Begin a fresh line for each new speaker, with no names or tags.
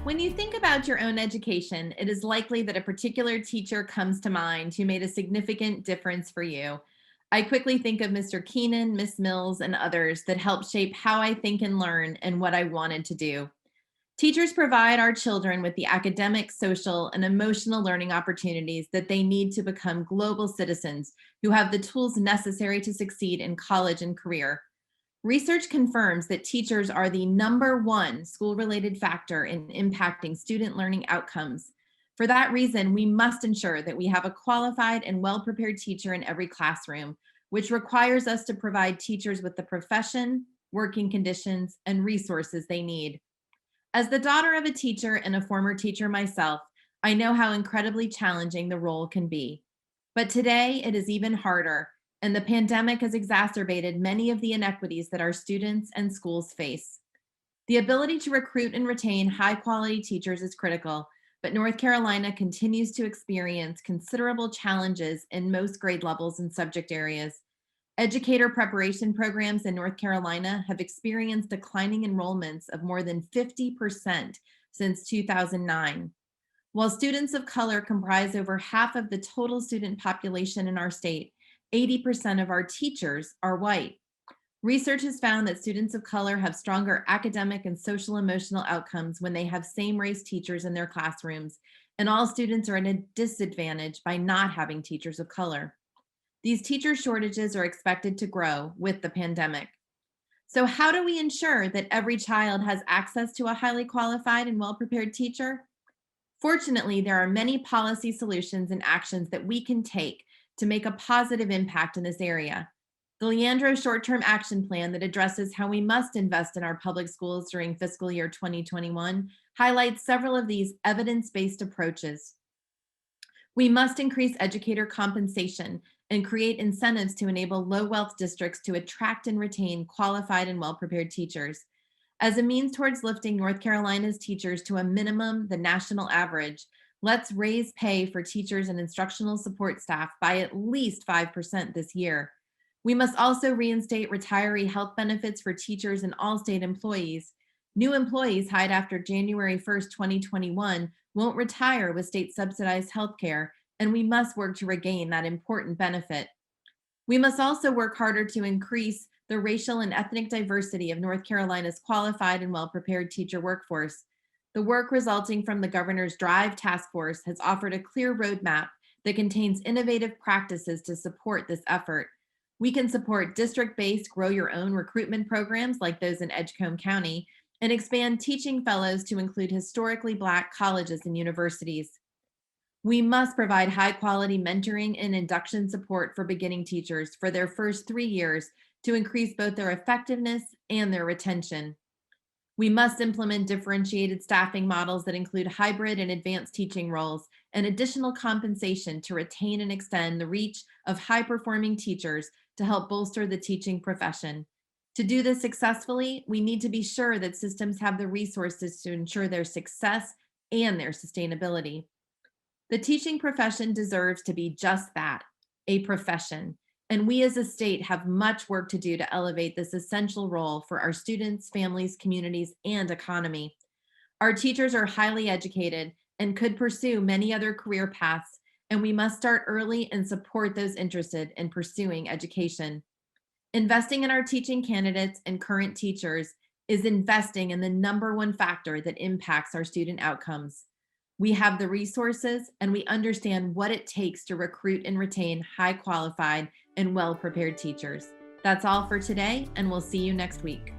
When you think about your own education, it is likely that a particular teacher comes to mind who made a significant difference for you. I quickly think of Mr. Keenan, Miss Mills, and others that helped shape how I think and learn and what I wanted to do. Teachers provide our children with the academic, social, and emotional learning opportunities that they need to become global citizens who have the tools necessary to succeed in college and career. Research confirms that teachers are the number one school related factor in impacting student learning outcomes. For that reason, we must ensure that we have a qualified and well prepared teacher in every classroom, which requires us to provide teachers with the profession, working conditions, and resources they need. As the daughter of a teacher and a former teacher myself, I know how incredibly challenging the role can be. But today it is even harder, and the pandemic has exacerbated many of the inequities that our students and schools face. The ability to recruit and retain high quality teachers is critical, but North Carolina continues to experience considerable challenges in most grade levels and subject areas. Educator preparation programs in North Carolina have experienced declining enrollments of more than 50% since 2009. While students of color comprise over half of the total student population in our state, 80% of our teachers are white. Research has found that students of color have stronger academic and social emotional outcomes when they have same race teachers in their classrooms, and all students are at a disadvantage by not having teachers of color. These teacher shortages are expected to grow with the pandemic. So, how do we ensure that every child has access to a highly qualified and well prepared teacher? Fortunately, there are many policy solutions and actions that we can take to make a positive impact in this area. The Leandro Short Term Action Plan, that addresses how we must invest in our public schools during fiscal year 2021, highlights several of these evidence based approaches. We must increase educator compensation and create incentives to enable low wealth districts to attract and retain qualified and well prepared teachers. As a means towards lifting North Carolina's teachers to a minimum, the national average, let's raise pay for teachers and instructional support staff by at least 5% this year. We must also reinstate retiree health benefits for teachers and all state employees. New employees hired after January 1st, 2021 won't retire with state subsidized health care, and we must work to regain that important benefit. We must also work harder to increase the racial and ethnic diversity of North Carolina's qualified and well prepared teacher workforce. The work resulting from the governor's Drive Task Force has offered a clear roadmap that contains innovative practices to support this effort. We can support district based grow your own recruitment programs like those in Edgecombe County and expand teaching fellows to include historically Black colleges and universities. We must provide high quality mentoring and induction support for beginning teachers for their first 3 years to increase both their effectiveness and their retention. We must implement differentiated staffing models that include hybrid and advanced teaching roles and additional compensation to retain and extend the reach of high performing teachers to help bolster the teaching profession. To do this successfully, we need to be sure that systems have the resources to ensure their success and their sustainability. The teaching profession deserves to be just that, a profession. And we as a state have much work to do to elevate this essential role for our students, families, communities, and economy. Our teachers are highly educated and could pursue many other career paths, and we must start early and support those interested in pursuing education. Investing in our teaching candidates and current teachers is investing in the number one factor that impacts our student outcomes. We have the resources and we understand what it takes to recruit and retain high qualified and well prepared teachers. That's all for today, and we'll see you next week.